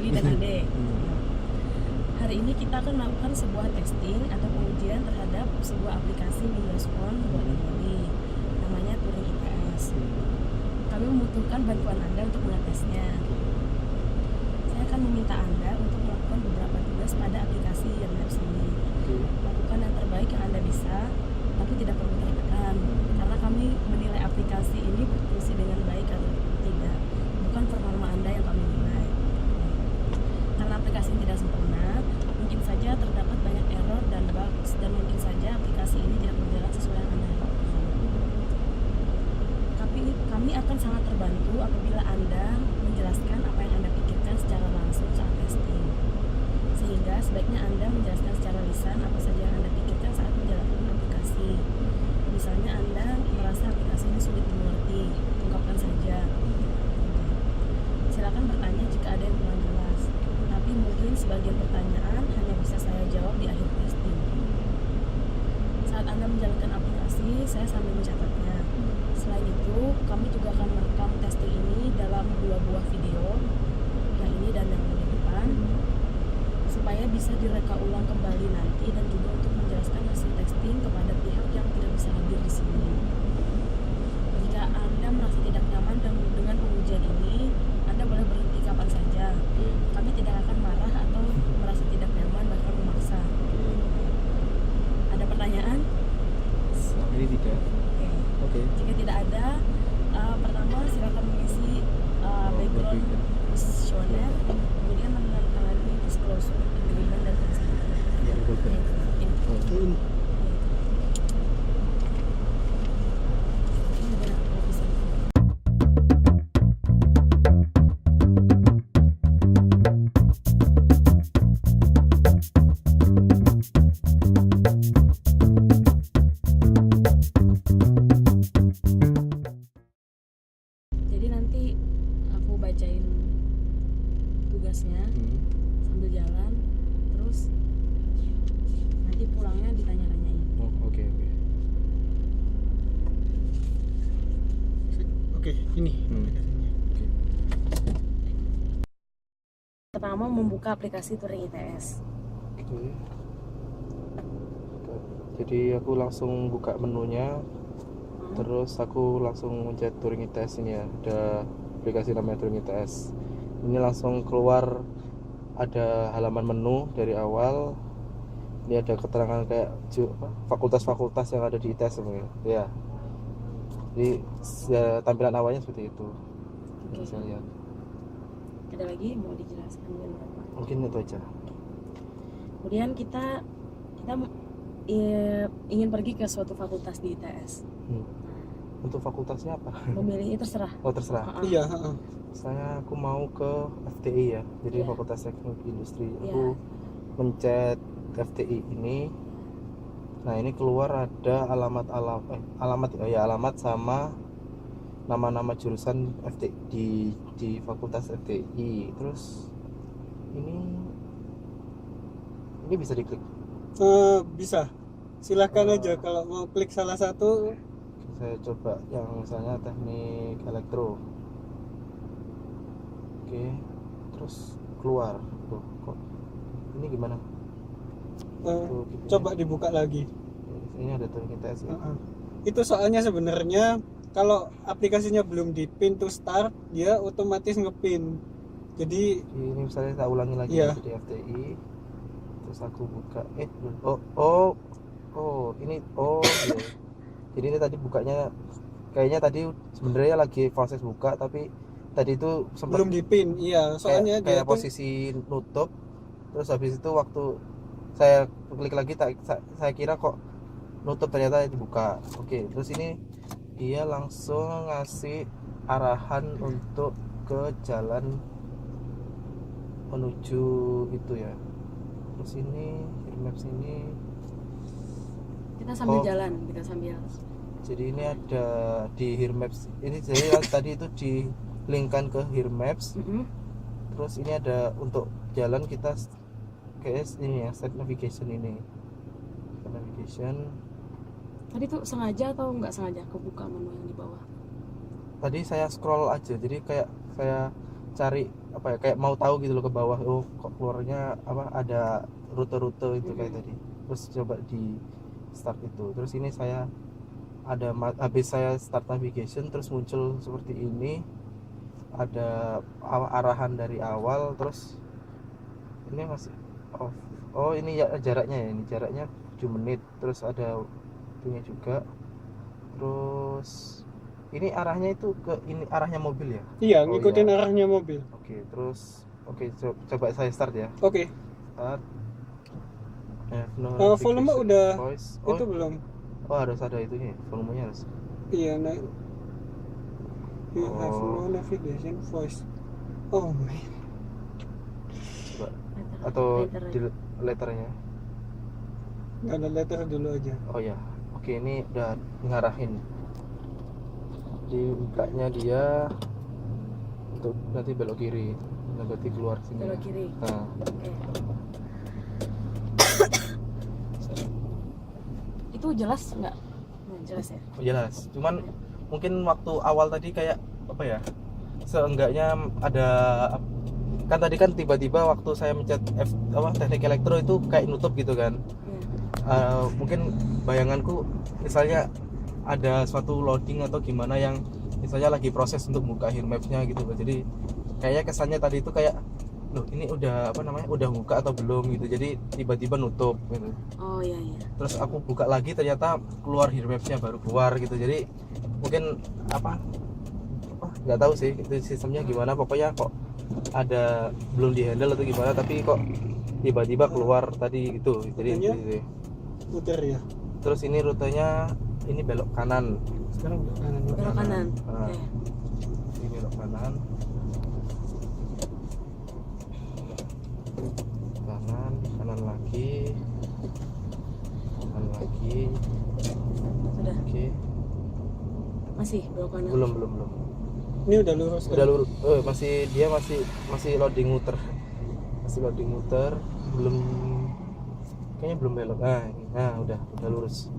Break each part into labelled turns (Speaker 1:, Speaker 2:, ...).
Speaker 1: Loli dan Ade. Hari ini kita akan melakukan sebuah testing atau pengujian terhadap sebuah aplikasi Windows Phone buat Loli, namanya Turing ITS. Kami membutuhkan bantuan Anda untuk mengetesnya. Saya akan meminta Anda untuk melakukan beberapa tugas pada aplikasi Hirmaps ini. Lakukan yang terbaik yang Anda bisa, tapi tidak perlu tertekan, karena kami menilai aplikasi ini berfungsi dengan baik atau tidak, bukan performa Anda yang kami nilai. Karena aplikasi ini tidak sempurna, mungkin saja terdapat banyak error dan bugs, dan mungkin saja aplikasi ini tidak berjalan sesuai yang Anda harapkan. Kami akan sangat terbantu apabila Anda menjelaskan apa yang Anda pikirkan secara langsung saat testing. Sehingga sebaiknya Anda menjelaskan secara lisan apa saja yang Anda pikirkan saat menjalankan aplikasi. Misalnya Anda merasa aplikasi ini sulit dimengerti, ungkapkan saja. Silakan bertanya jika ada yang kurang jelas. Tapi mungkin sebagian pertanyaan hanya bisa saya jawab di akhir testing. Saat Anda menjalankan aplikasi, saya sambil mencatatnya. Selain itu, kami juga akan merekam testing ini dalam 2 buah video, yang ini dan yang di depan, supaya bisa direka ulang kembali nanti dan juga untuk menjelaskan hasil testing kepada pihak yang tidak bisa hadir di sini. Jika Anda merasa tidak nyaman dengan pengujian ini, Anda boleh berhenti kapan saja. Kami tidak akan marah atau merasa tidak nyaman bahkan memaksa. Ada pertanyaan?
Speaker 2: Ini tidak. Oke.
Speaker 1: Jika tidak ada, pertama silakan mengisi background questionnaire, kemudian menandatangani disclosure agreement dan consent. Ini ada lapisan. Jadi nanti aku bacain tugasnya sambil jalan, terus nanti pulangnya ditanya-tanyain.
Speaker 2: Oh, oke.
Speaker 3: Oke, ini aplikasinya.
Speaker 2: Oke.
Speaker 1: Pertama, membuka aplikasi Turing ITS.
Speaker 2: Oke. Jadi aku langsung buka menunya, terus aku langsung mencet Turing ITS ini ya. Ada aplikasi namanya Turing ITS. Ini langsung keluar ada halaman menu dari awal. Ini ada keterangan kayak fakultas-fakultas yang ada di ITS semuanya. Ya. Jadi ya, tampilan awalnya seperti itu.
Speaker 1: Oke.
Speaker 2: Bisa lihat.
Speaker 1: Ada lagi mau dijelaskan berapa?
Speaker 2: Mungkin itu aja.
Speaker 1: Kemudian kita ingin pergi ke suatu fakultas di ITS.
Speaker 2: Untuk fakultasnya apa?
Speaker 1: Memilihnya terserah.
Speaker 2: Oh, terserah.
Speaker 3: Iya,
Speaker 2: Aku mau ke FTI ya. Jadi
Speaker 1: Iya.
Speaker 2: Fakultas Teknik Industri.
Speaker 1: Iya.
Speaker 2: Aku mencet FTI ini. Nah, ini keluar ada alamat sama nama-nama jurusan FTI di Fakultas FTI. Terus ini bisa diklik.
Speaker 3: bisa. Silahkan aja kalau mau klik salah satu.
Speaker 2: Saya coba yang misalnya teknik elektro. Oke, terus keluar. Tuh, kok ini gimana? Tuh, gitu
Speaker 3: Coba
Speaker 2: ya.
Speaker 3: dibuka lagi.
Speaker 2: Ini ada Turing ITS ya.
Speaker 3: Itu soalnya sebenarnya kalau aplikasinya belum di pin to start, dia otomatis ngepin. Jadi
Speaker 2: Ini misalnya saya ulangi lagi
Speaker 3: Iya.
Speaker 2: di FTI. Terus aku buka ini iya. Jadi ini tadi bukanya kayaknya tadi sebenarnya lagi proses buka, tapi tadi itu sempat
Speaker 3: belum di pin, iya. Soalnya dia
Speaker 2: kayak
Speaker 3: tuh
Speaker 2: posisi nutup. Terus habis itu waktu saya klik lagi saya kira kok nutup, ternyata dibuka. Oke, terus ini dia langsung ngasih arahan untuk ke jalan menuju itu ya. Terus ini Hirmaps ini
Speaker 1: Kita sambil jalan, kita sambil.
Speaker 2: jadi ini ada di Hirmaps ini, jadi tadi itu di linkkan ke Hirmaps. Terus ini ada untuk jalan kita kayak ini ya, set navigation ini. Set navigation.
Speaker 1: Tadi tuh sengaja atau nggak sengaja kebuka menu yang di bawah?
Speaker 2: Tadi saya scroll aja, jadi kayak saya cari apa ya, kayak mau tahu gitu loh ke bawah, oh kok keluarnya apa ada rute-rute itu kayak tadi. Terus coba di start itu, terus ini saya ada habis saya start navigation terus muncul seperti ini, ada arahan dari awal, terus ini masih off. Oh ini ya jaraknya ya, ini jaraknya 7 menit, terus ada itunya juga. Terus ini arahnya itu ke ini arahnya mobil ya?
Speaker 3: Iya,
Speaker 2: Oh,
Speaker 3: ngikutin
Speaker 2: iya.
Speaker 3: arahnya mobil.
Speaker 2: Oke, terus coba saya start ya.
Speaker 3: Oke.
Speaker 2: Start.
Speaker 3: Volume
Speaker 2: Notification
Speaker 3: udah
Speaker 2: voice.
Speaker 3: itu belum?
Speaker 2: Oh harus ada itunya, volumenya harus.
Speaker 3: Iya, nah. You have
Speaker 2: Oh.
Speaker 3: no navigation voice. Oh man.
Speaker 2: Coba
Speaker 1: Letter.
Speaker 2: atau
Speaker 1: Letter.
Speaker 2: di letternya.
Speaker 3: Nggak ada letter dulu aja.
Speaker 2: Oh ya, oke ini udah ngarahin. Dibukanya dia untuk nanti belok kiri, nah, berarti keluar sini.
Speaker 1: Belok
Speaker 2: ya.
Speaker 1: kiri.
Speaker 2: Nah,
Speaker 1: Oke. Itu jelas nggak? Nggak jelas ya.
Speaker 2: jelas. Cuman mungkin waktu awal tadi kayak apa ya? Seenggaknya ada kan tadi kan tiba-tiba waktu saya mencet teknik elektro itu kayak nutup gitu kan.
Speaker 1: Ya.
Speaker 2: Mungkin bayanganku misalnya ada suatu loading atau gimana yang misalnya lagi proses untuk buka heat map-nya gitu loh. Jadi kayaknya kesannya tadi itu kayak loh ini udah udah buka atau belum gitu. Jadi tiba-tiba nutup gitu.
Speaker 1: Oh iya iya.
Speaker 2: Terus aku buka lagi ternyata keluar heat map-nya baru keluar gitu. Jadi mungkin nggak tahu sih itu sistemnya gimana, pokoknya kok ada belum di handle atau gimana tapi kok tiba-tiba keluar tadi gitu. Jadi
Speaker 3: Makanya
Speaker 2: gitu.
Speaker 3: Putar ya.
Speaker 2: Terus ini rutenya ini belok kanan.
Speaker 3: Sekarang belok kanan.
Speaker 1: Belok kanan.
Speaker 2: Nah,
Speaker 1: Oke.
Speaker 2: ini belok kanan. Kanan lagi. Kanan lagi.
Speaker 1: Sudah.
Speaker 2: Oke.
Speaker 1: Masih belok kanan.
Speaker 2: Belum.
Speaker 3: Ini udah lurus.
Speaker 2: Udah lurus. Masih loading muter. Masih loading muter, belum kayaknya belum belok. Nah, udah lurus.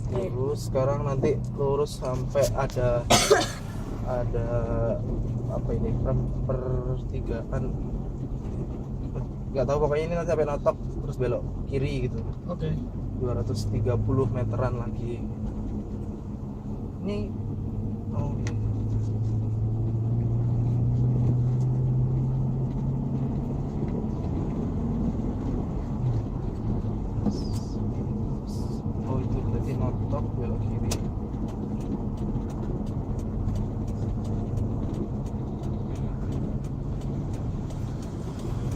Speaker 1: Oke.
Speaker 2: Lurus sekarang nanti lurus sampai ada apa ini pertigaan, nggak tahu pokoknya ini nanti sampai notok terus belok kiri gitu.
Speaker 3: Oke.
Speaker 2: 230 meteran lagi ini. Oh iya. Oh itu berarti notok belok kiri.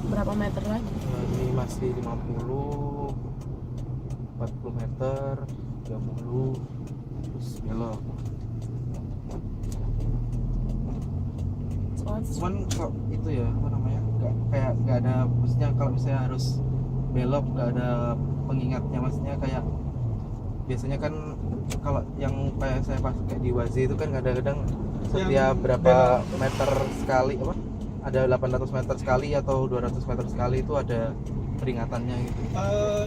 Speaker 1: Berapa meter lagi?
Speaker 2: Nah, ini masih 50, 40 meter, 30, terus belok. Cuman kok itu ya apa namanya, nggak ada, maksudnya kalau misalnya harus belok nggak ada pengingatnya, maksudnya kayak biasanya kan kalau yang kayak saya pakai di Waze itu kan kadang-kadang setiap berapa meter sekali ada 800 meter sekali atau 200 meter sekali itu ada peringatannya gitu.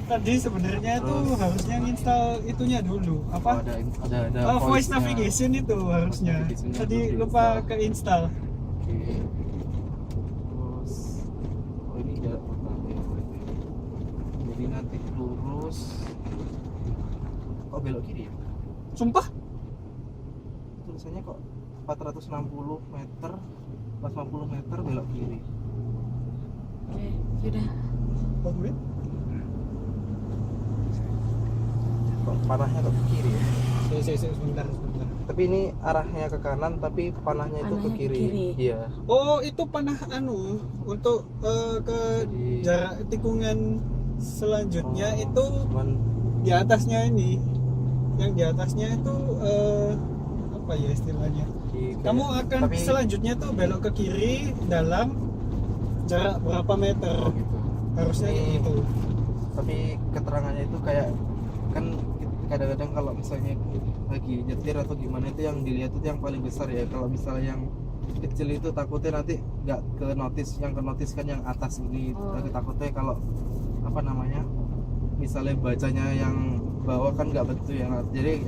Speaker 3: Tadi sebenarnya itu
Speaker 2: Terus-
Speaker 3: harusnya nginstal itunya dulu.
Speaker 2: Oh,
Speaker 3: Apa?
Speaker 2: ada
Speaker 3: Voice
Speaker 2: voice-nya.
Speaker 3: navigation itu harusnya.
Speaker 2: navigation-nya
Speaker 3: Tadi
Speaker 2: belum
Speaker 3: lupa
Speaker 2: di-install.
Speaker 3: ke install.
Speaker 2: Oke. Terus ini jarak berapa ya? Jadi nanti lurus. Oh belok kiri ya?
Speaker 3: Sumpah?
Speaker 2: Tulisannya kok 460 meter, 450 meter belok kiri.
Speaker 1: Oke, sudah.
Speaker 3: Oh, wait.
Speaker 2: Kok panahnya kok ke kiri ya?
Speaker 3: Sebentar.
Speaker 2: Tapi ini arahnya ke kanan tapi panahnya itu ke
Speaker 1: Panahnya ke
Speaker 2: kiri.
Speaker 1: kiri.
Speaker 2: Iya.
Speaker 3: Oh, itu panah untuk ke
Speaker 2: Jadi-
Speaker 3: jarak tikungan selanjutnya
Speaker 2: Oh,
Speaker 3: itu
Speaker 2: cuman
Speaker 3: di atasnya ini. Yang di atasnya itu apa ya istilahnya? Kamu akan
Speaker 2: tapi,
Speaker 3: selanjutnya tuh belok ke kiri dalam jarak berapa meter.
Speaker 2: oh, gitu.
Speaker 3: Harusnya
Speaker 2: Ini-
Speaker 3: gitu.
Speaker 2: Tapi keterangannya itu kayak kan kadang-kadang kalau misalnya lagi nyetir atau gimana itu yang dilihat itu yang paling besar ya. Kalau misalnya yang kecil itu takutnya nanti nggak ke notice, yang ke notice kan yang atas ini.
Speaker 1: Oh.
Speaker 2: Nanti takutnya kalau apa namanya misalnya bacanya yang bawah kan nggak betul ya. Jadi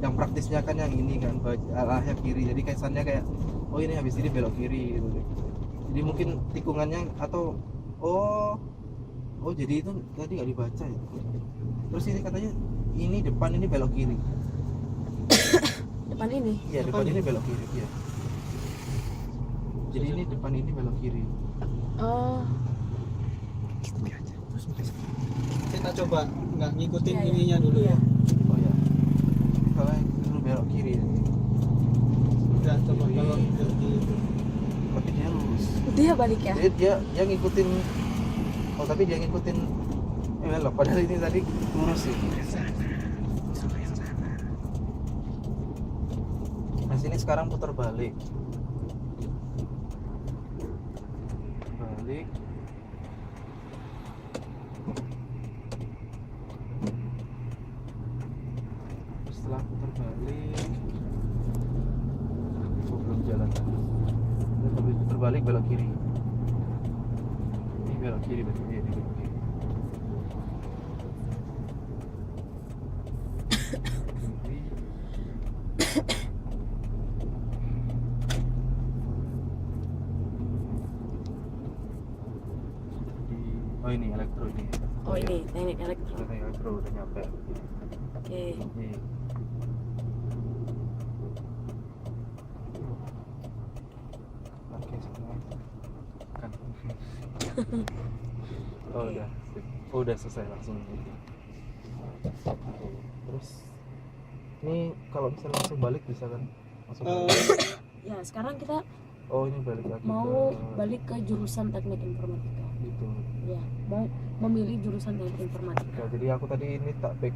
Speaker 2: yang praktisnya kan yang ini kan arahnya kiri, jadi kesannya kayak oh ini habis ini belok kiri gitu. Jadi mungkin tikungannya atau oh jadi itu tadi nggak dibaca ya. Terus ini katanya ini depan ini belok kiri.
Speaker 1: Depan ini.
Speaker 2: Iya, depan
Speaker 3: Depan
Speaker 2: ini belok kiri, iya. Jadi ini depan ini belok kiri.
Speaker 1: Oh,
Speaker 3: Kita coba nggak ngikutin
Speaker 1: Iya, iya.
Speaker 3: ininya dulu
Speaker 1: Iya.
Speaker 3: ya.
Speaker 2: Oh ya. Kalau dulu belok kiri ya.
Speaker 3: Nggak, coba
Speaker 2: Kiri.
Speaker 3: kalau di
Speaker 2: Tapi dia lurus.
Speaker 1: dia balik ya.
Speaker 2: Jadi dia ngikutin. Oh, tapi dia ngikutin belok. Padahal ini tadi lurus sih. Nah, sini sekarang putar balik. Balik. Setelah putar balik, belum jalan. Habis putar balik belok kiri. Ini belok kiri berarti ini belok kiri. Oh ini elektro ini.
Speaker 1: Oh ini teknik elektro.
Speaker 2: Teknik elektro udah nyampe.
Speaker 1: Oke.
Speaker 2: Ini. Oke semua. Kan. Oh udah. Sip. Oh, udah selesai langsung. Terus ini kalau misalnya langsung balik bisa kan? Langsung balik.
Speaker 1: Ya sekarang kita
Speaker 2: Oh ini balik lagi
Speaker 1: mau
Speaker 2: ke
Speaker 1: balik ke jurusan teknik informatika.
Speaker 2: gitu.
Speaker 1: Ya, mau memilih jurusan teknik informatika.
Speaker 2: Ya, jadi aku tadi ini tak back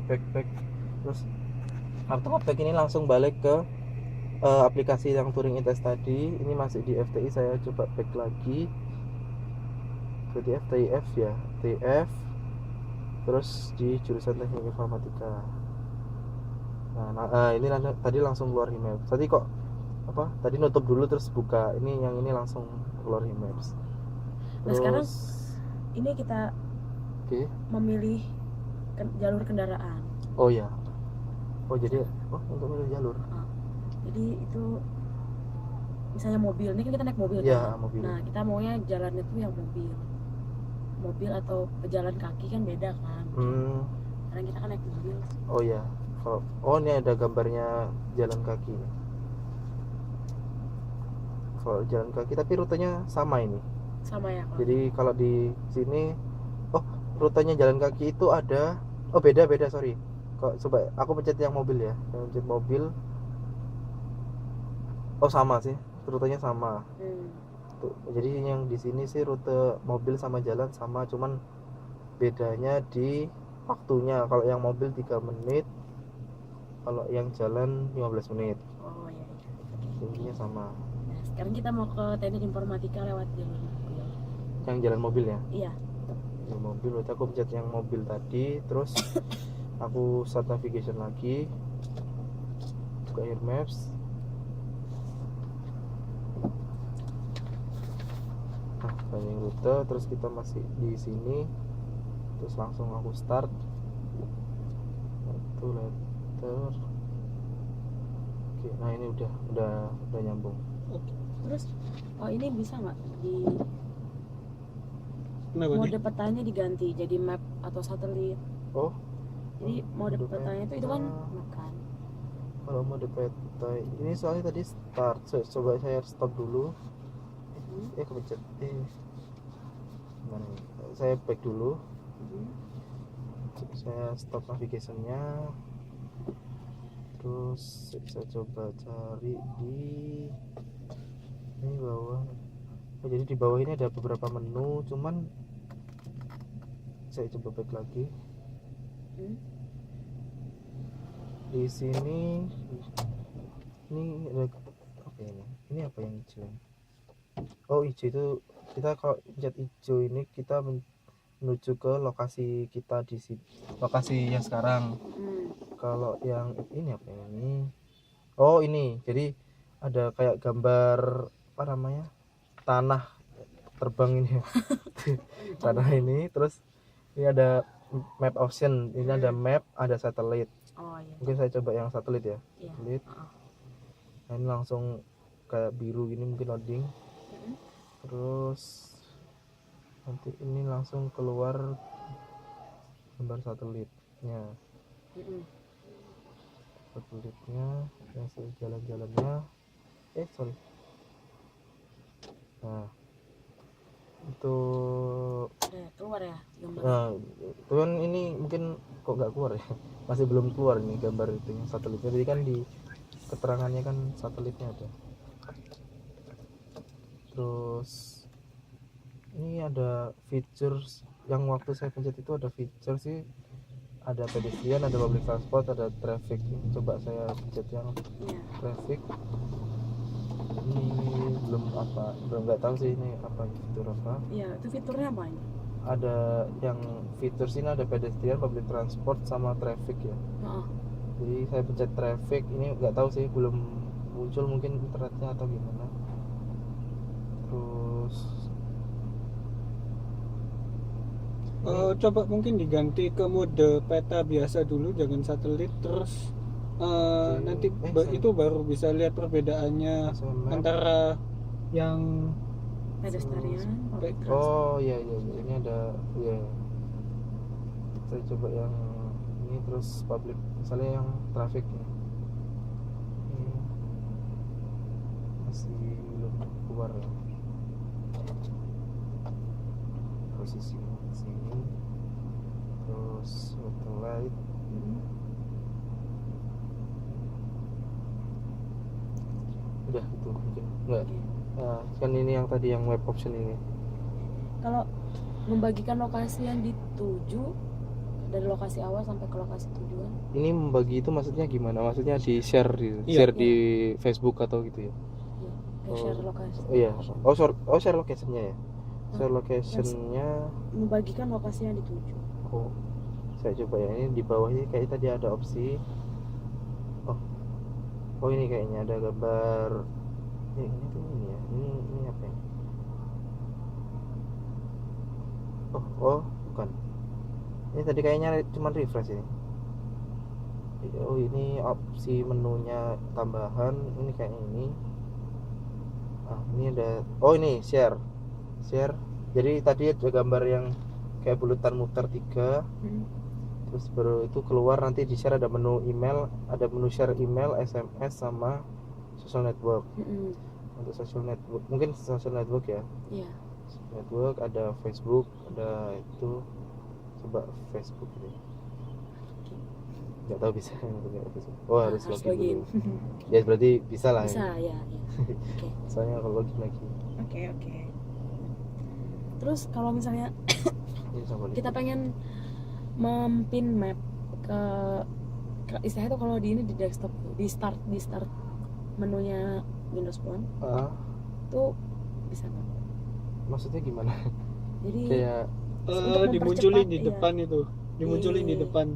Speaker 2: terus after back ini langsung balik ke aplikasi yang Turing ITS tadi. Ini masih di FTI, saya coba back lagi. Berarti FTIF ya, TF terus di jurusan teknik informatika. Nah, ini tadi langsung keluar email. Tadi kok apa? Tadi nutup dulu terus buka. Ini yang ini langsung keluar email.
Speaker 1: Nah, sekarang ini kita
Speaker 2: Oke.
Speaker 1: memilih jalur kendaraan.
Speaker 2: Oh ya. Oh jadi untuk milih jalur.
Speaker 1: Jadi itu misalnya mobil, ini kan kita naik mobil
Speaker 2: Iya,
Speaker 1: kan?
Speaker 2: mobil.
Speaker 1: Nah kita maunya jalannya tuh yang mobil atau pejalan kaki kan beda kan. Karena kita kan naik mobil.
Speaker 2: Oh ya. Ini ada gambarnya jalan kaki. Kalau jalan kaki tapi rutenya sama ini.
Speaker 1: Sama ya.
Speaker 2: Jadi kalau di sini rutenya jalan kaki itu ada beda sorry. Kok coba aku pencet yang mobil ya. Yang pencet mobil. Oh sama sih. Rutenya sama. Tuh, jadi yang di sini sih rute mobil sama jalan sama, cuman bedanya di waktunya. Kalau yang mobil 3 menit, kalau yang jalan 15 menit.
Speaker 1: Oh iya.
Speaker 2: Intinya sama.
Speaker 1: Nah, sekarang kita mau ke teknik informatika lewat jalur mobil.
Speaker 2: Yang jalan mobil ya?
Speaker 1: Iya.
Speaker 2: Yang mobil, berarti aku pencet yang mobil tadi, terus aku start navigation lagi, buka air maps. Nah, banyak rute, terus kita masih di sini, terus langsung aku start. Itu letter. Oke, nah ini udah nyambung.
Speaker 1: Terus ini bisa nggak di
Speaker 3: Kenapa nih?
Speaker 1: mode petanya diganti jadi map atau satelit?
Speaker 2: Oh,
Speaker 1: Jadi mode
Speaker 2: mode
Speaker 1: petanya itu kan
Speaker 2: peta.
Speaker 1: map kan.
Speaker 2: kalau mode peta ini soalnya tadi start. Coba saya stop dulu. Kepencet. Gimana nih? Saya back dulu. Saya stop navigationnya. Terus saya coba cari di ini bawah. Jadi di bawah ini ada beberapa menu, cuman saya coba back lagi. Di sini ini ada apa ini? Ini apa yang hijau? Oh, hijau itu kita kalau pencet hijau ini kita menuju ke lokasi kita di sini. Lokasi yang sekarang. Kalau yang ini apa ini? Oh, ini. Jadi ada kayak gambar apa namanya? Tanah terbang ini. Tanah ini, terus ini ada map option. Ini ada map, ada satelit.
Speaker 1: Oh iya.
Speaker 2: Mungkin saya coba yang satelit ya.
Speaker 1: Iya.
Speaker 2: Satelit. Nah, ini langsung kayak biru gini mungkin loading. Terus nanti ini langsung keluar gambar satelitnya yang jalan-jalannya sorry. Nah itu
Speaker 1: keluar ya gambar.
Speaker 2: nah itu kan ini mungkin kok nggak keluar ya masih belum keluar ini gambar itu yang satelitnya. Jadi kan di keterangannya kan satelitnya ada. Terus ini ada features yang waktu saya pencet itu ada feature sih, ada pedestrian, ada public transport, ada traffic. Coba saya pencet yang
Speaker 1: Iya.
Speaker 2: traffic. Ini belum nggak tahu sih ini apa fitur apa.
Speaker 1: Iya, itu fiturnya apa ini?
Speaker 2: Ada yang fitur sini ada pedestrian, public transport sama traffic ya.
Speaker 1: Heeh.
Speaker 2: Jadi saya pencet traffic, ini nggak tahu sih, belum muncul, mungkin internetnya atau gimana. Terus
Speaker 3: Coba mungkin diganti ke mode peta biasa dulu, jangan satelit. Terus nanti itu baru bisa lihat perbedaannya antara yang
Speaker 1: Pedestrian, public transport.
Speaker 2: oh iya ini ada ya. Saya coba yang ini, terus public, misalnya yang traffic ya. Ini masih belum keluar ya. Posisi sini, terus auto light. Udah itu mungkin enggak. Nah, kan ini yang tadi yang web option ini.
Speaker 1: Kalau membagikan lokasi yang dituju dari lokasi awal sampai ke lokasi tujuan.
Speaker 2: Ini membagi itu maksudnya gimana? Maksudnya di share gitu.
Speaker 3: Iya.
Speaker 2: Share di Facebook atau gitu ya?
Speaker 1: Iya, kayak share lokasi.
Speaker 2: Oh iya. Share location-nya ya. Share location-nya.
Speaker 1: Membagikan lokasi yang dituju.
Speaker 2: Oh. Saya coba ya, ini di bawahnya kayak tadi ada opsi. Oh ini kayaknya ada gambar. Ini tuh ini ya. Ini apa ya? Oh, bukan. Ini tadi kayaknya cuma refresh ini. Oh ini opsi menunya tambahan. Ini kayaknya ini. Ini ada. Oh ini share. Jadi tadi ada gambar yang kayak bulutan muter 3. Terus baru itu keluar, nanti di share ada menu email, ada menu share email, SMS sama social network. Untuk social network, mungkin social network ya.
Speaker 1: Iya.
Speaker 2: Network ada Facebook, ada itu. Coba Facebook ini. Nggak tahu bisa nggak Facebook. Oh harus login dulu. Ya berarti bisa lah.
Speaker 1: Bisa
Speaker 2: ini.
Speaker 1: ya. Oke.
Speaker 2: Soalnya kalau login lagi.
Speaker 1: Oke. Terus kalau misalnya
Speaker 2: Ini sama
Speaker 1: kita pengen mempin map ke istilahnya tuh kalau di ini di desktop di start menunya Windows Phone tuh bisa nggak?
Speaker 2: Maksudnya gimana?
Speaker 1: Jadi
Speaker 2: Kayak
Speaker 1: untuk
Speaker 3: dimunculin di
Speaker 1: mempercepat,
Speaker 3: depan itu, dimunculin di
Speaker 1: Iya.
Speaker 3: depan.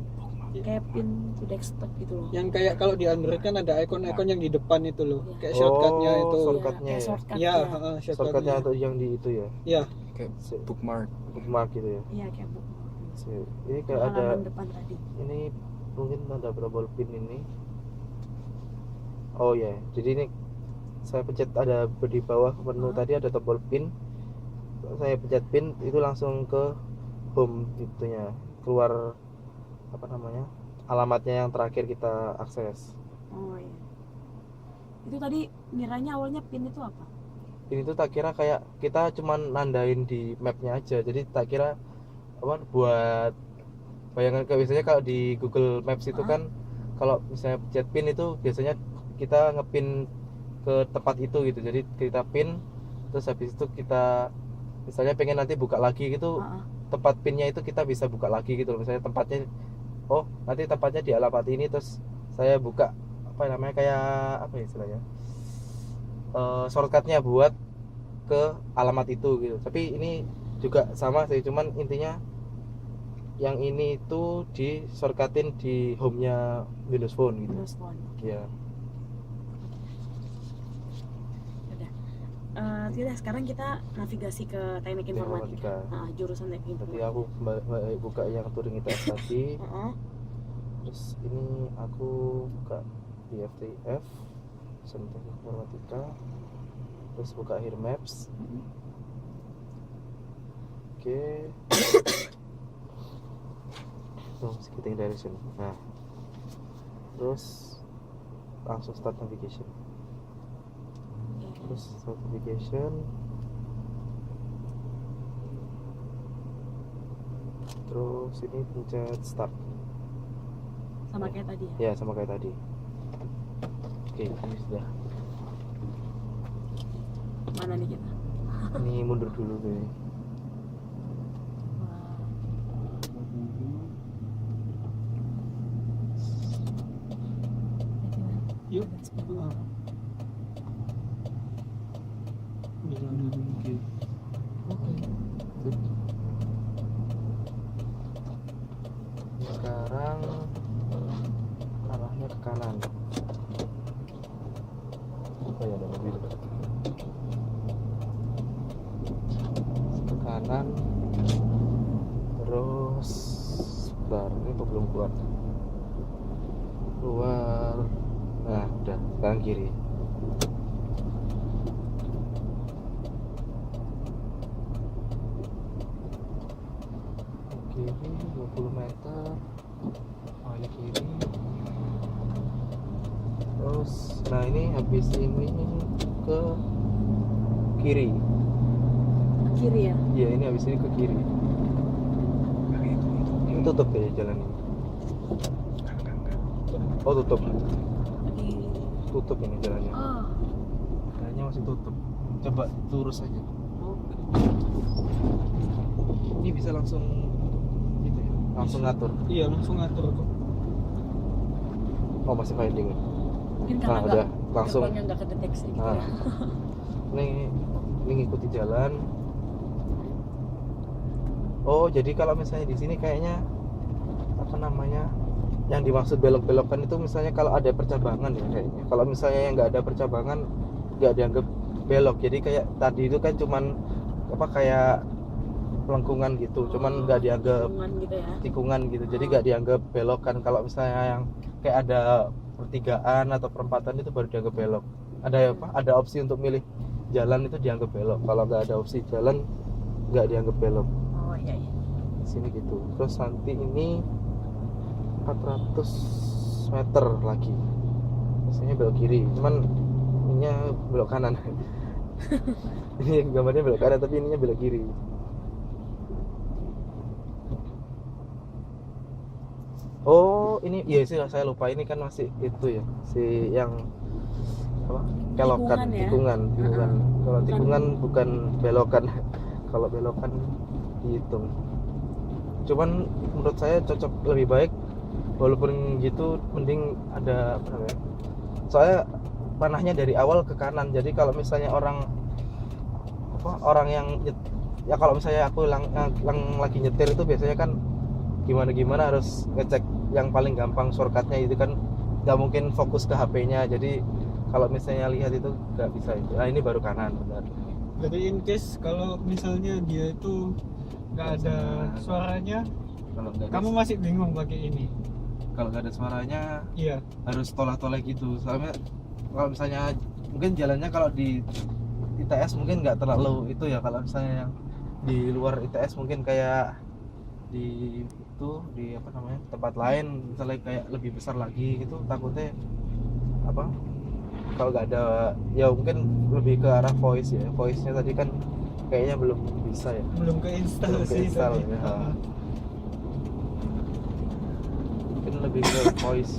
Speaker 1: kayak pin to desktop gitu loh.
Speaker 3: Yang kayak kalau di Android kan ada ikon-ikon yang di depan itu loh,
Speaker 1: Iya.
Speaker 3: kayak shortcutnya itu.
Speaker 2: shortcutnya
Speaker 1: kayak
Speaker 2: ya.
Speaker 1: shortcut
Speaker 3: Iya,
Speaker 1: ya.
Speaker 2: shortcutnya untuk yang di itu ya.
Speaker 3: Iya.
Speaker 4: Kayak bookmark.
Speaker 2: Bookmark gitu ya.
Speaker 1: Iya kayak bookmark.
Speaker 2: Ini kayak ada
Speaker 1: Halaman depan tadi.
Speaker 2: ini mungkin ada berapa pin ini. Oh ya, jadi ini saya pencet ada di bawah menu tadi ada tombol pin. Saya pencet pin itu langsung ke home itunya, keluar apa namanya, alamatnya yang terakhir kita akses.
Speaker 1: Oh iya. Itu tadi ngiranya awalnya pin itu apa?
Speaker 2: Pin itu tak kira kayak kita cuman nandain di mapnya aja, jadi tak kira apa buat bayangan kayak biasanya kalau di Google Maps itu kan kalau misalnya pencet pin itu biasanya kita ngepin ke tempat itu gitu, jadi kita pin terus habis itu kita misalnya pengen nanti buka lagi gitu, tempat pinnya itu kita bisa buka lagi gitu loh. Misalnya tempatnya nanti tempatnya di alamat ini, terus saya buka apa namanya kayak apa ya istilahnya, shortcutnya buat ke alamat itu gitu. Tapi ini juga sama sih, cuman intinya yang ini itu di shortcutin di home-nya Windows Phone gitu.
Speaker 1: Windows Phone.
Speaker 2: Ya.
Speaker 1: Tidak, sekarang kita navigasi ke teknik informatika. Jurusan teknik
Speaker 2: Berarti
Speaker 1: informatika.
Speaker 2: aku buka yang Turing ITS tadi. Terus ini aku buka di FTF, jurusan teknik informatika. Terus buka Here Maps. Oke. Tuh, skipping direction. Nah, terus langsung start navigation. Terus start navigation. Terus ini pencet start.
Speaker 1: Sama kayak tadi ya.
Speaker 2: Ya, sama kayak tadi. Oke, ini sudah.
Speaker 1: Mana nih kita?
Speaker 2: Ini mundur dulu nih.
Speaker 3: Yuk.
Speaker 2: Sekarang arahnya ke kanan. Oh ya, ada mobil. Ke kanan. Terus sebentar, ini kok belum keluar. Keluar. Nah, udah, sekarang kiri. Kiri 20 meter. Oh, ini kiri. Terus, nah ini habis ini ke kiri.
Speaker 1: Kiri ya.
Speaker 2: Iya, ini habis ini ke kiri. Ini tutup ya jalan ini. Oh, tutup.
Speaker 1: Di
Speaker 2: Tutup ini jalannya.
Speaker 1: oh.
Speaker 2: Kayaknya masih tutup. Coba lurus aja.
Speaker 1: Oke.
Speaker 2: Ini bisa langsung gitu ya. Langsung ngatur.
Speaker 3: Iya, langsung ngatur tuh.
Speaker 2: Oh, masih finding.
Speaker 1: Mungkin
Speaker 2: Nah,
Speaker 1: karena
Speaker 2: udah langsung.
Speaker 1: gerbangnya nggak kedeteksi gitu
Speaker 2: Nah.
Speaker 1: ya.
Speaker 2: Ini ngikuti jalan. Oh, jadi kalau misalnya di sini kayaknya apa namanya? Yang dimaksud belok-belokan itu misalnya kalau ada percabangan ya kayaknya. Kalau misalnya yang nggak ada percabangan nggak dianggap belok. Jadi kayak tadi itu kan cuman apa kayak pelengkungan gitu, cuman nggak dianggap
Speaker 1: Tikungan gitu ya.
Speaker 2: tikungan gitu. Jadi nggak dianggap belokan. Kalau misalnya yang kayak ada pertigaan atau perempatan itu baru dianggap belok. Ada apa? Ada opsi untuk milih jalan itu dianggap belok. Kalau nggak ada opsi jalan nggak dianggap belok.
Speaker 1: Oh iya iya.
Speaker 2: Di sini gitu. Terus nanti ini 400 meter lagi. Biasanya belok kiri, cuman ininya belok kanan. Ini gambarnya belok kanan tapi ininya belok kiri. Oh, ini iya sih saya lupa, ini kan masih itu ya, si yang apa? Kelokan,
Speaker 1: Tikungan ya?
Speaker 2: tikungan. Kalau
Speaker 1: Bukan.
Speaker 2: tikungan bukan belokan. Kalau belokan dihitung. Cuman menurut saya cocok lebih baik walaupun gitu mending ada apa namanya? Soalnya panahnya dari awal ke kanan. Jadi kalau misalnya orang yang ya kalau misalnya aku yang lagi nyetir itu biasanya kan gimana harus ngecek yang paling gampang shortcutnya itu kan nggak mungkin fokus ke HP-nya. Jadi kalau misalnya lihat itu nggak bisa itu. Nah, ini baru kanan benar.
Speaker 3: Jadi in case kalau misalnya dia itu nggak ada suaranya,
Speaker 2: Kalau nggak ada,
Speaker 3: kamu masih bingung pakai ini.
Speaker 2: kalau nggak ada suaranya
Speaker 3: Iya.
Speaker 2: harus tolak-tolak gitu. Soalnya kalau misalnya mungkin jalannya kalau di ITS mungkin nggak terlalu itu ya. Kalau misalnya yang di luar ITS mungkin kayak di itu di apa namanya tempat lain misalnya kayak lebih besar lagi gitu, takutnya apa kalau nggak ada ya mungkin lebih ke arah voice-nya tadi kan kayaknya belum bisa ya,
Speaker 3: Belum keinstall
Speaker 2: belum
Speaker 3: sih
Speaker 2: keinstall
Speaker 3: tadi.
Speaker 2: ya. Mungkin lebih ke voice.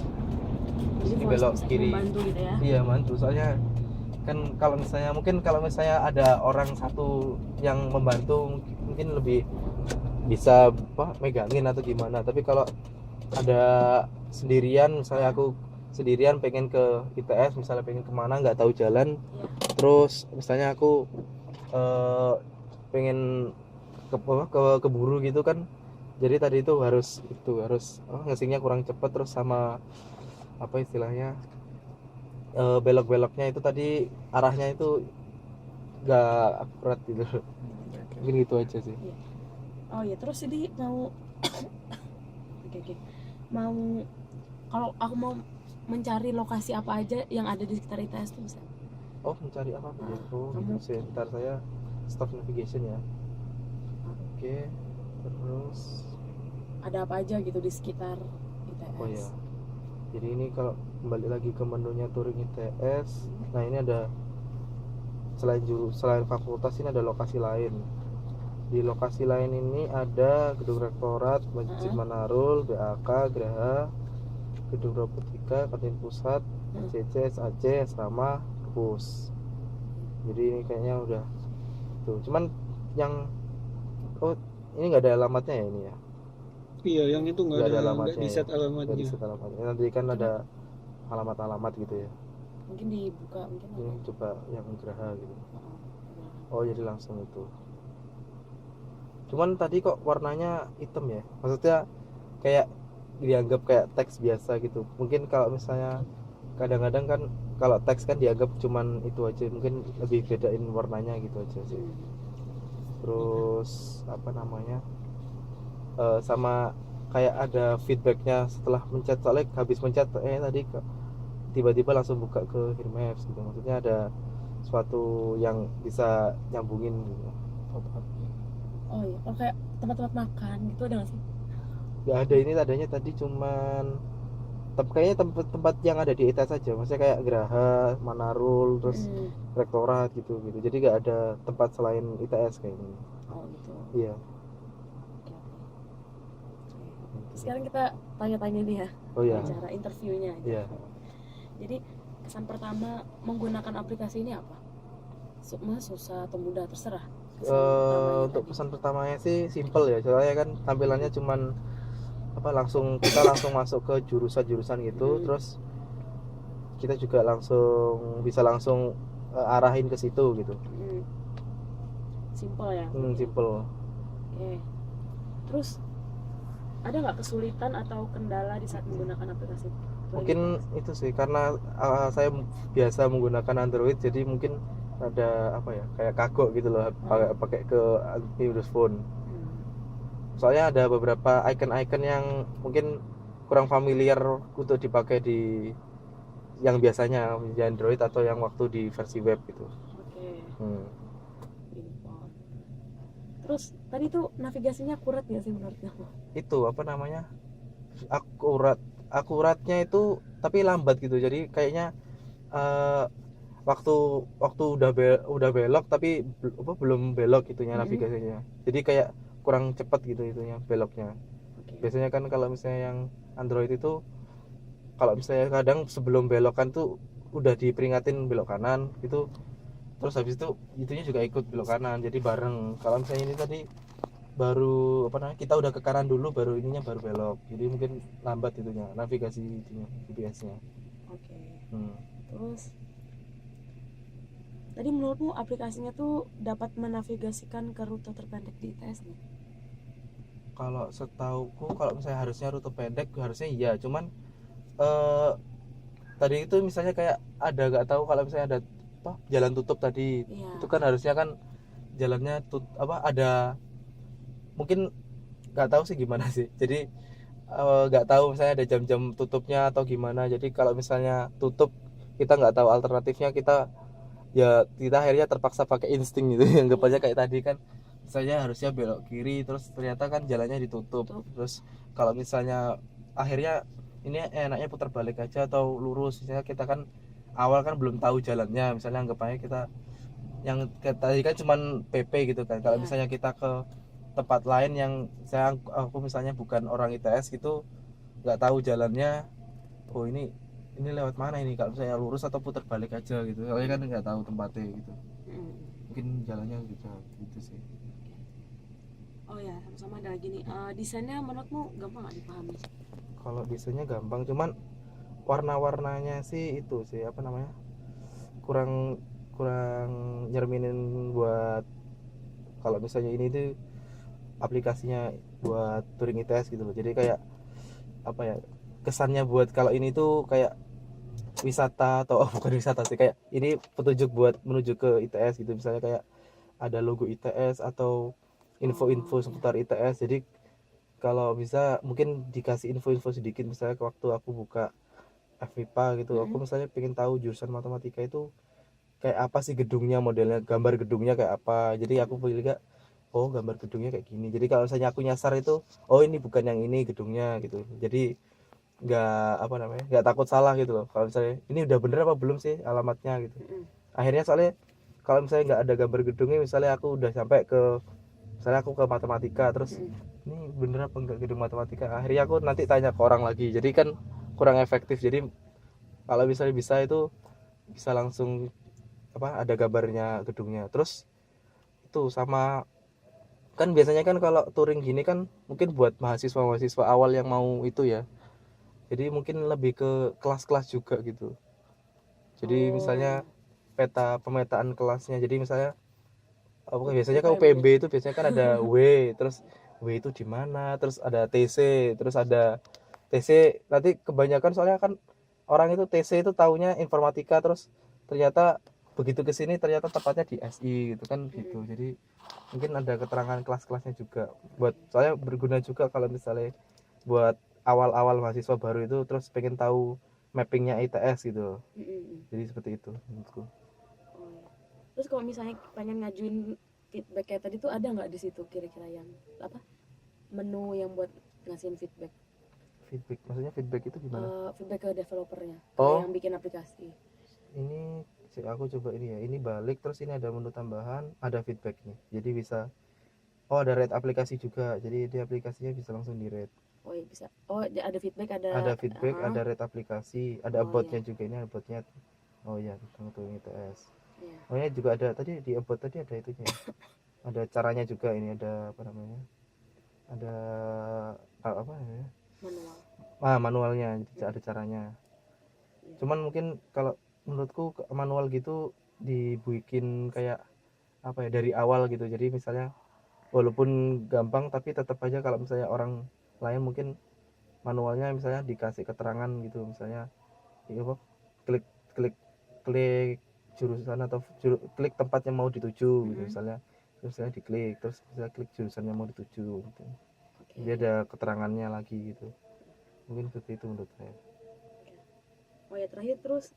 Speaker 2: Terus
Speaker 1: Jadi
Speaker 2: ini
Speaker 1: voice
Speaker 2: belok
Speaker 1: bisa
Speaker 2: kiri.
Speaker 1: membantu gitu ya.
Speaker 2: Iya, bantu. Soalnya kan kalau misalnya ada orang satu yang membantu mungkin lebih bisa apa megangin atau gimana. Tapi kalau ada sendirian, misalnya aku sendirian pengen ke ITS, misalnya pengen kemana nggak tahu jalan,
Speaker 1: Iya.
Speaker 2: terus misalnya aku pengen keburu gitu kan. Jadi tadi itu harus ngasihnya kurang cepat, terus sama apa istilahnya belok-beloknya itu tadi arahnya itu nggak akurat gitu. Mungkin gitu aja sih.
Speaker 1: Oh ya, terus ini mau oke. Mau kalau aku mau mencari lokasi apa aja yang ada di sekitar ITS tuh bisa.
Speaker 2: Oh, mencari apa ya? Oh,
Speaker 1: Kamu-
Speaker 2: gitu sih. Ntar saya stop navigation ya. Oke, terus
Speaker 1: ada apa aja gitu di sekitar ITS.
Speaker 2: oh ya, jadi ini kalau kembali lagi ke menunya touring ITS, nah ini ada selain fakultas ini ada lokasi lain. Di lokasi lain ini ada gedung rektorat, Masjid Manarul, BAK, Graha, gedung Robotika, kantin pusat, ACC, SAC, asrama, kampus. Jadi ini kayaknya udah tuh. Cuman yang ini nggak ada alamatnya ya ini ya.
Speaker 3: Iya, yang itu
Speaker 2: Nggak ada
Speaker 3: nggak
Speaker 2: alamatnya
Speaker 3: di
Speaker 2: ya.
Speaker 3: set
Speaker 2: Nggak di
Speaker 3: alamatnya.
Speaker 2: set alamatnya. Nanti kan ada alamat-alamat gitu ya.
Speaker 1: Mungkin dibuka mungkin
Speaker 2: Ini
Speaker 1: ada.
Speaker 2: coba yang Graha gitu.
Speaker 1: Nah,
Speaker 2: Oh jadi langsung itu. Cuman tadi kok warnanya hitam ya. Maksudnya kayak dianggap kayak teks biasa gitu. Mungkin kalau misalnya kadang-kadang kan kalau teks kan dianggap cuman itu aja, mungkin lebih bedain warnanya gitu aja sih. Terus apa namanya, sama kayak ada feedbacknya setelah mencet, soalnya habis mencet tadi tiba-tiba langsung buka ke Hear Maps gitu, maksudnya ada suatu yang bisa nyambungin gitu.
Speaker 1: oh iya, oh kayak tempat-tempat makan gitu ada nggak sih?
Speaker 2: Gak ada, ini adanya tadi cuman kayaknya tempat-tempat yang ada di ITS saja, maksudnya kayak Graha, Manarul, terus Rektorat gitu gitu, jadi gak ada tempat selain ITS kayaknya.
Speaker 1: Oh gitu.
Speaker 2: Iya.
Speaker 1: Oke, oke. Sekarang kita tanya-tanya nih ya.
Speaker 2: Oh iya.
Speaker 1: Cara interviewnya aja.
Speaker 2: Iya.
Speaker 1: Jadi kesan pertama menggunakan aplikasi ini apa? Susah atau mudah terserah.
Speaker 2: Untuk pesan pertamanya sih simple ya, soalnya kan tampilannya cuman kita langsung masuk ke jurusan-jurusan gitu, terus kita juga bisa langsung arahin ke situ gitu.
Speaker 1: Simple ya.
Speaker 2: Simple.
Speaker 1: Oke. Terus ada nggak kesulitan atau kendala di saat menggunakan aplikasi?
Speaker 2: Mungkin itu sih karena saya biasa menggunakan Android, jadi mungkin ada apa ya, kayak kagok gitu loh pakai ke Windows Phone. Soalnya ada beberapa icon-icon yang mungkin kurang familiar untuk dipakai di yang biasanya di Android atau yang waktu di versi web gitu.
Speaker 1: Oke. Terus tadi tuh navigasinya akurat nggak sih menurut kamu?
Speaker 2: Itu apa namanya, akuratnya itu tapi lambat gitu, jadi kayaknya waktu udah belok tapi belum belok itunya navigasinya, jadi kayak kurang cepat gitu itunya beloknya. Biasanya kan kalau misalnya yang Android itu, kalau misalnya kadang sebelum belokan tuh udah diperingatin belok kanan gitu, terus habis itu itunya juga ikut belok kanan, jadi bareng. Kalau misalnya ini tadi baru apa namanya, kita udah ke kanan dulu baru ininya baru belok, jadi mungkin lambat itunya navigasi itunya GPS-nya.
Speaker 1: Oke. Terus tadi menurutmu aplikasinya tuh dapat menavigasikan ke rute terpendek di ITS nih?
Speaker 2: Kalau setauku kalau misalnya harusnya rute pendek harusnya iya, cuman tadi itu misalnya kayak ada nggak tahu kalau misalnya ada jalan tutup tadi, itu kan harusnya kan jalannya ada, mungkin nggak tahu sih gimana sih, jadi nggak tahu misalnya ada jam-jam tutupnya atau gimana, jadi kalau misalnya tutup kita nggak tahu alternatifnya, kita akhirnya terpaksa pakai insting gitu yang aja kayak tadi kan misalnya harusnya belok kiri terus ternyata kan jalannya ditutup, terus kalau misalnya akhirnya ini enaknya putar balik aja atau lurus, misalnya kita kan awal kan belum tahu jalannya, misalnya anggap aja kita yang tadi kan cuman PP gitu kan, kalau misalnya kita ke tempat lain yang aku misalnya bukan orang ITS gitu, nggak tahu jalannya, oh ini lewat mana ini, kalau misalnya lurus atau putar balik aja gitu, soalnya kan nggak tahu tempatnya gitu, mungkin jalannya juga gitu sih.
Speaker 1: Oh ya, sama ada lagi nih, desainnya menurutmu gampang nggak dipahami?
Speaker 2: Kalau desainnya gampang, cuman warna-warnanya sih itu sih apa namanya, kurang kurang nyerminin buat kalau misalnya ini tuh aplikasinya buat touring ITS gitu loh, jadi kayak apa ya, kesannya buat kalau ini tuh kayak wisata atau bukan wisata sih, kayak ini petunjuk buat menuju ke ITS gitu, misalnya kayak ada logo ITS atau info-info seputar ITS, jadi kalau bisa mungkin dikasih info-info sedikit, misalnya waktu aku buka FIPA gitu, aku misalnya pengen tahu jurusan matematika itu kayak apa sih gedungnya, modelnya gambar gedungnya kayak apa, jadi aku pilih oh gambar gedungnya kayak gini. Jadi kalau misalnya aku nyasar itu, oh ini bukan yang ini gedungnya gitu. Jadi nggak takut salah gitu loh. Kalau misalnya ini udah bener apa belum sih alamatnya gitu. Akhirnya soalnya kalau misalnya nggak ada gambar gedungnya, misalnya aku udah sampai ke, misalnya aku ke matematika, terus ini bener apa enggak gedung matematika, akhirnya aku nanti tanya ke orang lagi, jadi kan kurang efektif. Jadi kalau misalnya bisa itu bisa langsung apa ada gambarnya gedungnya. Terus itu sama, kan biasanya kan kalau touring gini kan mungkin buat mahasiswa awal yang mau itu ya, jadi mungkin lebih ke kelas-kelas juga gitu. Jadi misalnya pemetaan kelasnya, jadi misalnya apa biasanya kan UPMB itu biasanya kan ada W, terus W itu di mana, terus ada TC, terus ada TC. Nanti kebanyakan soalnya kan orang itu TC itu taunya informatika, terus ternyata begitu ke sini ternyata tepatnya di SI gitu kan gitu. Jadi mungkin ada keterangan kelas-kelasnya juga, buat soalnya berguna juga kalau misalnya buat awal-awal mahasiswa baru itu terus pengen tahu mappingnya ITS gitu. Jadi seperti itu menurutku.
Speaker 1: Terus kalau misalnya pengen ngajuin feedback kayak tadi tuh ada nggak di situ kira-kira yang apa menu yang buat ngasihin feedback?
Speaker 2: Feedback maksudnya feedback itu gimana?
Speaker 1: Feedback ke developernya,
Speaker 2: Oh.
Speaker 1: yang bikin aplikasi.
Speaker 2: Ini aku coba ini ya, ini balik, terus ini ada menu tambahan, ada feedback nih, jadi bisa, oh ada rate aplikasi juga, jadi di aplikasinya bisa langsung di rate.
Speaker 1: Oh iya bisa. Oh ada feedback,
Speaker 2: Ada feedback, ada rate aplikasi, ada
Speaker 1: Oh,
Speaker 2: about-nya
Speaker 1: iya.
Speaker 2: juga, ini about-nya. Oh ya tentang touring ITS.
Speaker 1: Iya.
Speaker 2: Oh ya juga ada tadi di about tadi ada itunya ya. Ada caranya juga, ini ada apa namanya, ada apa namanya,
Speaker 1: Manual.
Speaker 2: manualnya, jadi ada caranya. Cuman mungkin kalau menurutku manual gitu dibikin kayak apa ya dari awal gitu, jadi misalnya walaupun gampang tapi tetap aja kalau misalnya orang lain mungkin manualnya misalnya dikasih keterangan gitu, misalnya ya apa, klik klik klik jurusan atau klik tempat yang mau dituju gitu misalnya, terus misalnya diklik, terus bisa klik jurusan yang mau dituju gitu. Jadi ada keterangannya lagi gitu, mungkin seperti itu menurut saya.
Speaker 1: Oh ya terakhir, terus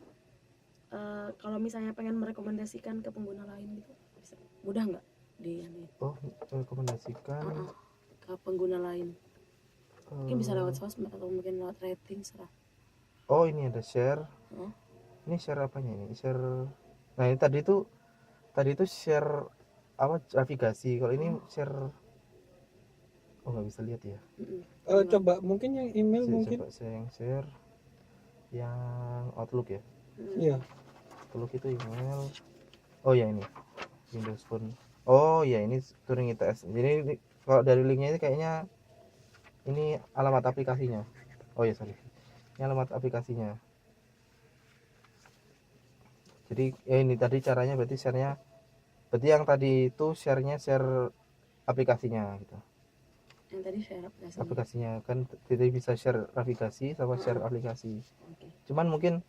Speaker 1: kalau misalnya pengen merekomendasikan ke pengguna lain gitu bisa, mudah nggak di
Speaker 2: Oh rekomendasikan
Speaker 1: ke pengguna lain? Mungkin bisa lewat sosmed atau mungkin lewat rating, serah.
Speaker 2: oh ini ada share. Ini share apanya ini, share, nah ini tadi itu share apa navigasi, kalau ini share, oh nggak bisa lihat ya.
Speaker 3: Coba mungkin yang email mungkin.
Speaker 2: Coba saya yang share yang Outlook ya.
Speaker 3: Iya.
Speaker 2: Outlook itu email. Oh ya ini Windows Phone. Oh ya ini touring ITS. Jadi ini, kalau dari linknya ini kayaknya ini alamat aplikasinya. Oh ya sorry, ini alamat aplikasinya. Jadi ini tadi caranya berarti sharenya, berarti yang tadi itu sharenya share aplikasinya gitu.
Speaker 1: Yang tadi share
Speaker 2: aplikasinya kan, jadi bisa share navigasi sama share aplikasi. Cuman mungkin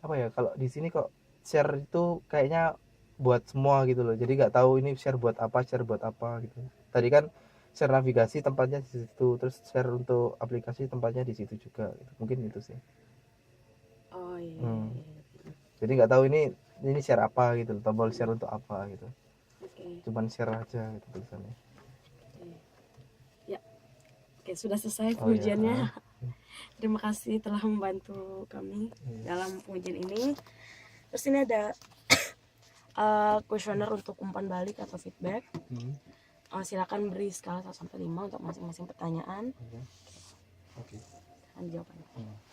Speaker 2: apa ya, kalau di sini kok share itu kayaknya buat semua gitu loh, jadi nggak tahu ini share buat apa gitu. Tadi kan share navigasi tempatnya di situ, terus share untuk aplikasi tempatnya di situ juga gitu. Mungkin itu sih.
Speaker 1: Oh iya.
Speaker 2: Jadi nggak tahu ini share apa gitu, tombol share untuk apa gitu. Cuman share aja gitu tulisannya.
Speaker 1: Ya, oke, sudah selesai pengujiannya. Terima kasih telah membantu kami dalam pengujian ini. Terus ini ada kuesioner untuk umpan balik atau feedback. Silakan beri skala 1 sampai 5 untuk masing-masing pertanyaan.
Speaker 2: Oke.
Speaker 1: Jawabannya.